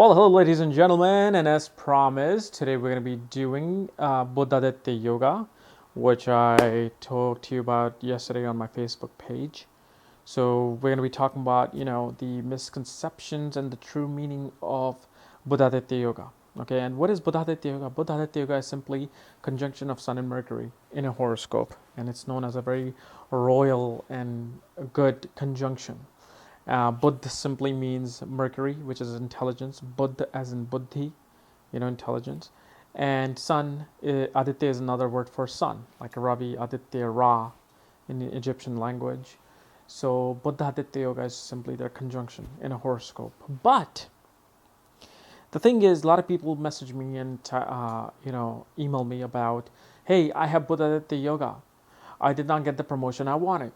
Well, hello, ladies and gentlemen, and as promised, today we're going to be doing Buddha Yoga, which I talked to you about yesterday on my Facebook page. So we're going to be talking about, the misconceptions and the true meaning of Buddha Yoga. Okay, and what is Buddha Yoga? Buddha Yoga is simply conjunction of Sun and Mercury in a horoscope, and it's known as a very royal and good conjunction. Buddha simply means Mercury, which is intelligence. Buddha as in Buddhi, intelligence. And Sun, Aditya is another word for sun, like Ravi, Aditya, Ra in the Egyptian language. So Buddha Aditya Yoga is simply their conjunction in a horoscope. But the thing is, a lot of people message me and email me about, hey, I have Buddha Aditya Yoga. I did not get the promotion I wanted.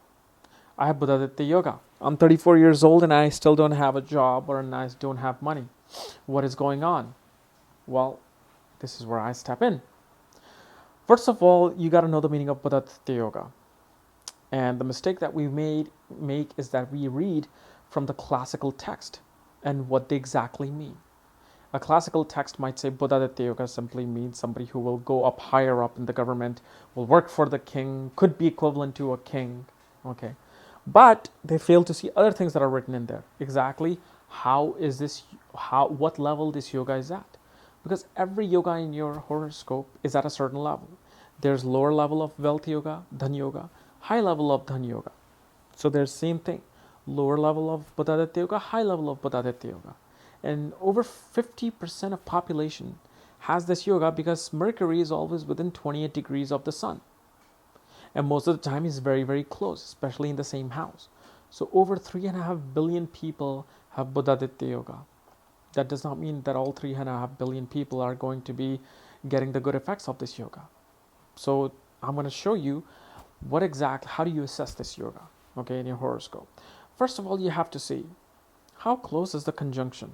I have Buddha Yoga. I'm 34 years old and I still don't have a job or I don't have money. What is going on? Well, this is where I step in. First of all, you got to know the meaning of Buddha Yoga. And the mistake that we make is that we read from the classical text and what they exactly mean. A classical text might say Buddha Yoga simply means somebody who will go up higher up in the government, will work for the king, could be equivalent to a king. Okay. But they fail to see other things that are written in there. Exactly what level this yoga is at. Because every yoga in your horoscope is at a certain level. There's lower level of wealth yoga, dhan yoga, high level of dhan yoga. So there's same thing. Lower level of Buddha yoga, high level of Buddha yoga. And over 50% of population has this yoga because Mercury is always within 28 degrees of the sun. And most of the time is very, very close, especially in the same house. So over 3.5 billion people have Buddha Yoga. That does not mean that all 3.5 billion people are going to be getting the good effects of this yoga. So I'm going to show you how do you assess this yoga, okay, in your horoscope. First of all, you have to see how close is the conjunction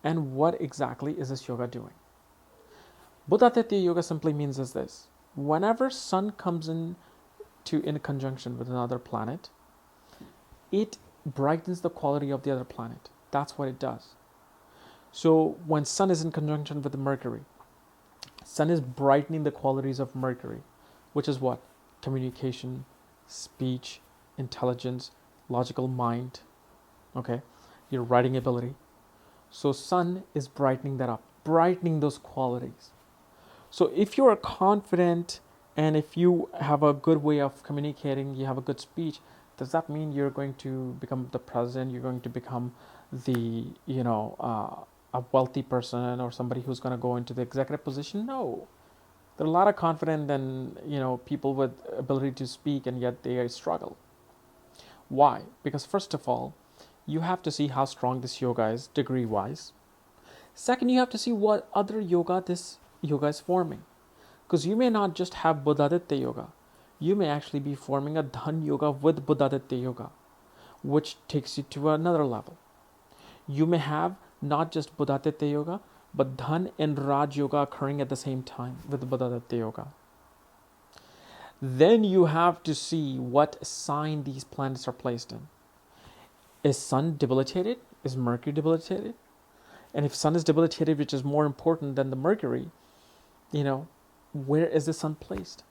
and what exactly is this yoga doing. Buddha Yoga simply means is this. Whenever sun comes in conjunction with another planet, it brightens the quality of the other planet. That's what it does. So when sun is in conjunction with Mercury, sun is brightening the qualities of Mercury, which is what? Communication, speech, intelligence, logical mind, okay, your writing ability. So sun is brightening that up, brightening those qualities. So if you are confident and if you have a good way of communicating, you have a good speech, does that mean you're going to become the president? You're going to become the, a wealthy person or somebody who's going to go into the executive position? No. There are a lot of confident and, people with ability to speak and yet they struggle. Why? Because first of all, you have to see how strong this yoga is degree-wise. Second, you have to see what other yoga this yoga is forming, because you may not just have Buddha yoga, you may actually be forming a dhan yoga with Buddha yoga, which takes you to another level. You may have not just Buddha yoga but dhan and raj yoga occurring at the same time with Buddha yoga. Then you have to see what sign these planets are placed in. Is sun debilitated? Is Mercury debilitated? And if sun is debilitated, which is more important than the Mercury, where is the sun placed?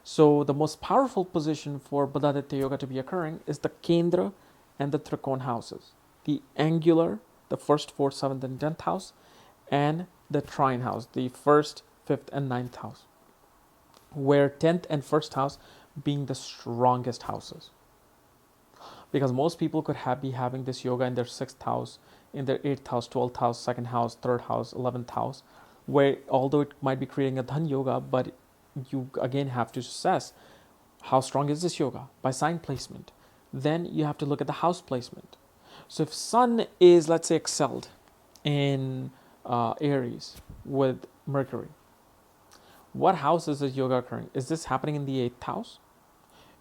So the most powerful position for Buddha Yoga to be occurring is the Kendra and the Trikona houses. The angular, the 1st, 4th, 7th, and 10th house, and the trine house, the 1st, 5th, and 9th house. Where 10th and 1st house being the strongest houses. Because most people could be having this yoga in their 6th house, in their 8th house, 12th house, 2nd house, 3rd house, 11th house, where although it might be creating a dhan yoga, but you again have to assess how strong is this yoga by sign placement. Then you have to look at the house placement. So if sun is, let's say, excelled in Aries with Mercury, what house is this yoga occurring? Is this happening in the 8th house?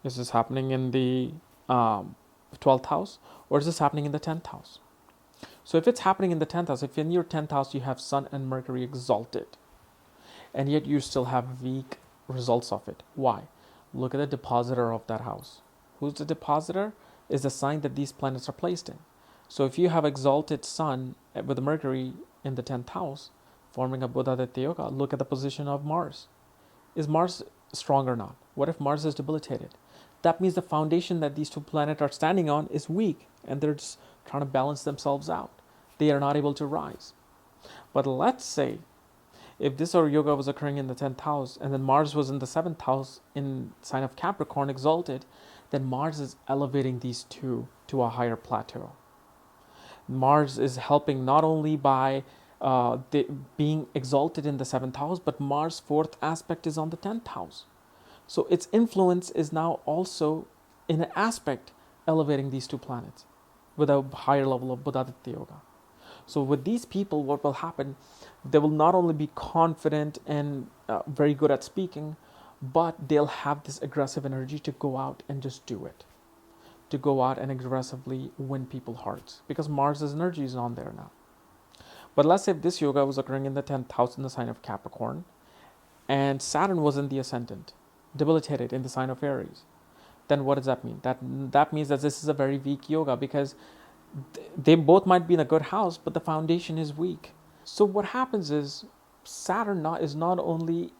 Is this happening in the 12th house? Or is this happening in the 10th house? So if it's happening in the 10th house, if in your 10th house you have Sun and Mercury exalted, and yet you still have weak results of it. Why? Look at the depositor of that house. Who's the depositor? Is the sign that these planets are placed in. So if you have exalted Sun with Mercury in the 10th house, forming a Budha Aditya yoga, look at the position of Mars. Is Mars strong or not? What if Mars is debilitated? That means the foundation that these two planets are standing on is weak and they're just trying to balance themselves out. They are not able to rise. But let's say if this or yoga was occurring in the 10th house and then Mars was in the 7th house in sign of Capricorn exalted, then Mars is elevating these two to a higher plateau. Mars is helping not only by being exalted in the 7th house, but Mars' fourth aspect is on the 10th house. So its influence is now also, in an aspect, elevating these two planets with a higher level of Budha Aditya yoga. So with these people, what will happen, they will not only be confident and very good at speaking, but they'll have this aggressive energy to go out and just do it. To go out and aggressively win people's hearts. Because Mars' energy is on there now. But let's say if this yoga was occurring in the 10th house in the sign of Capricorn, and Saturn was in the ascendant, debilitated in the sign of Aries, then what does that mean? That means that this is a very weak yoga, because they both might be in a good house, but the foundation is weak. So what happens is Saturn is not only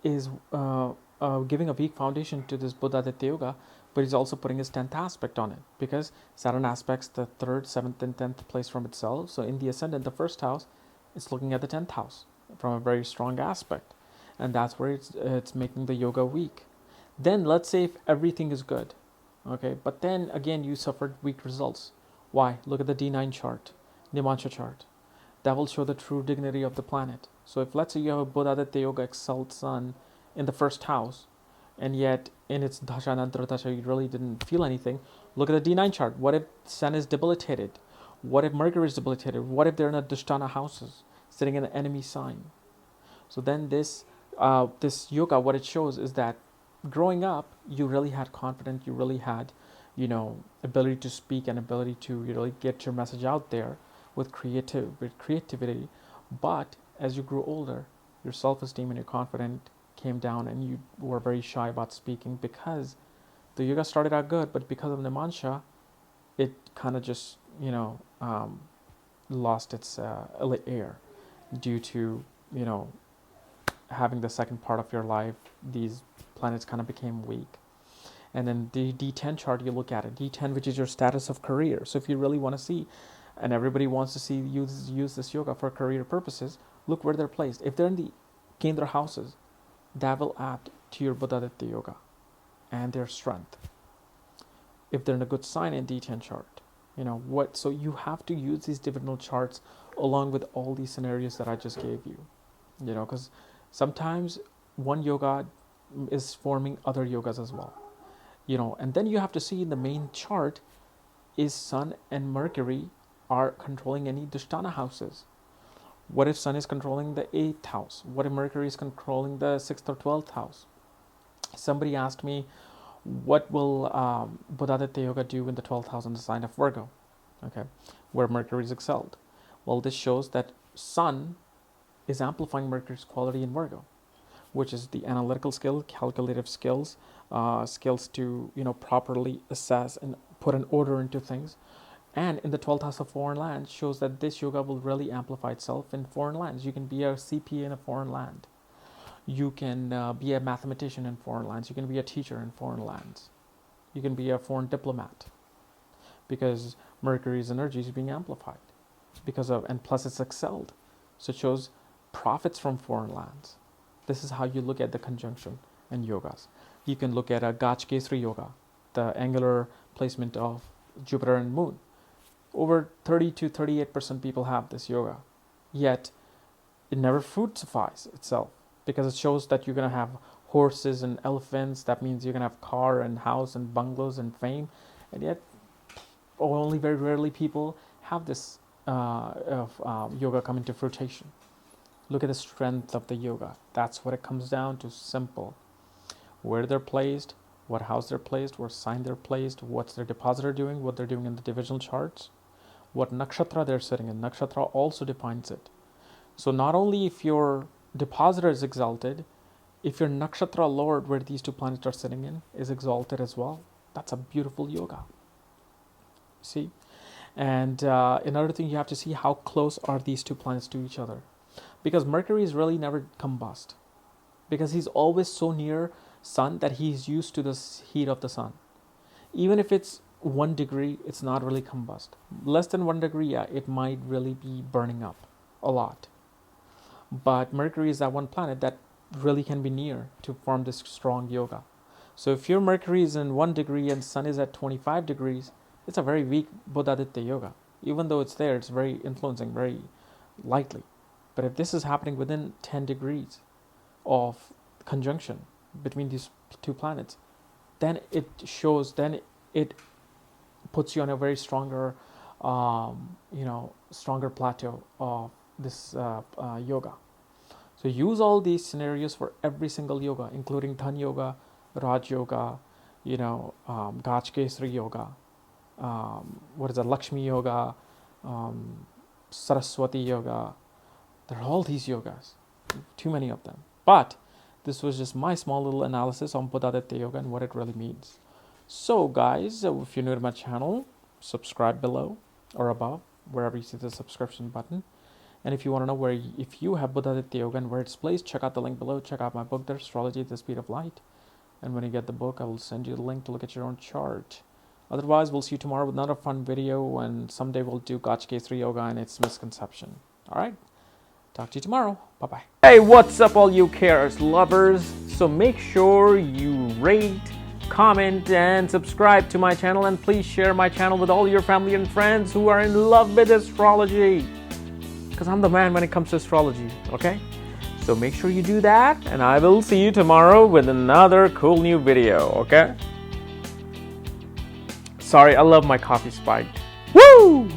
giving a weak foundation to this Budha Aditya yoga, but he's also putting his 10th aspect on it, because Saturn aspects the 3rd, 7th, and 10th place from itself. So in the ascendant, the first house, it's looking at the 10th house from a very strong aspect, and that's where it's making the yoga weak. Then let's say if everything is good, okay, but then again you suffered weak results. Why? Look at the D9 chart, Nimansha chart. That will show the true dignity of the planet. So if let's say you have a Budha Aditya yoga excelled sun in the first house, and yet in its dasha and antardasha you really didn't feel anything, look at the D9 chart. What if sun is debilitated? What if Mercury is debilitated? What if they're in a Dushtana houses, sitting in an enemy sign? So then this yoga, what it shows is that growing up, you really had confidence, you really had, ability to speak and ability to really get your message out there with creativity. But as you grew older, your self-esteem and your confidence came down, and you were very shy about speaking, because the yoga started out good, but because of Nimansha, it kind of just lost its air due to having the second part of your life. These planets kind of became weak. And then the D10 chart, you look at it, D10, which is your status of career. So if you really want to see, and everybody wants to see use this yoga for career purposes, look where they're placed. If they're in the Kendra houses, that will add to your Budha Aditya yoga and their strength. If they're in a good sign in D10 chart, so you have to use these divisional charts along with all these scenarios that I just gave you, because sometimes one yoga is forming other yogas as well, and then you have to see in the main chart, is Sun and Mercury are controlling any Dushtana houses. What if Sun is controlling the 8th house? What if Mercury is controlling the 6th or 12th house? Somebody asked me, what will Budha Aditya yoga do in the 12th house in the sign of Virgo, okay, where Mercury is excelled? Well, this shows that Sun is amplifying Mercury's quality in Virgo, which is the analytical skill, calculative skills, skills to properly assess and put an order into things. And in the 12th house of foreign lands shows that this yoga will really amplify itself in foreign lands. You can be a CPA in a foreign land. You can be a mathematician in foreign lands. You can be a teacher in foreign lands. You can be a foreign diplomat, because Mercury's energy is being amplified and plus it's excelled. So it shows profits from foreign lands. This is how you look at the conjunction and yogas. You can look at a Gachkesri yoga, the angular placement of Jupiter and Moon. Over 30 to 38% people have this yoga, yet it never fructifies itself, because it shows that you're going to have horses and elephants. That means you're going to have car and house and bungalows and fame, and yet only very rarely people have this yoga come into fruition. Look at the strength of the yoga. That's what it comes down to. Simple. Where they're placed, what house they're placed, what sign they're placed, what's their depositor doing, what they're doing in the divisional charts, what nakshatra they're sitting in. Nakshatra also defines it. So not only if your depositor is exalted, if your nakshatra lord, where these two planets are sitting in, is exalted as well, that's a beautiful yoga. See? And another thing, you have to see how close are these two planets to each other, because Mercury is really never combust, because he's always so near Sun that he's used to the heat of the Sun. Even if it's 1 degree, it's not really combust. Less than 1 degree, yeah, it might really be burning up a lot. But Mercury is that one planet that really can be near to form this strong yoga. So if your Mercury is in 1 degree and Sun is at 25 degrees, it's a very weak Budha Aditya yoga. Even though it's there, it's very influencing, very lightly. But if this is happening within 10 degrees of conjunction between these two planets, then it shows, then it puts you on a very stronger, stronger plateau of this yoga. So use all these scenarios for every single yoga, including Dhan Yoga, Raj Yoga, Gachkesri Yoga, Lakshmi Yoga, Saraswati Yoga. There are all these yogas, too many of them. But this was just my small little analysis on Budha Aditya Yoga and what it really means. So guys, if you're new to my channel, subscribe below or above, wherever you see the subscription button. And if you want to know if you have Budha Aditya Yoga and where it's placed, check out the link below. Check out my book there, Astrology at the Speed of Light. And when you get the book, I will send you the link to look at your own chart. Otherwise, we'll see you tomorrow with another fun video, and someday we'll do Gachkesri Yoga and its misconception. All right? Talk to you tomorrow. Bye-bye. Hey, what's up, all you chaos lovers? So make sure you rate, comment, and subscribe to my channel, and please share my channel with all your family and friends who are in love with astrology, because I'm the man when it comes to astrology, okay? So make sure you do that, and I will see you tomorrow with another cool new video, okay? Sorry, I love my coffee spiked. Woo!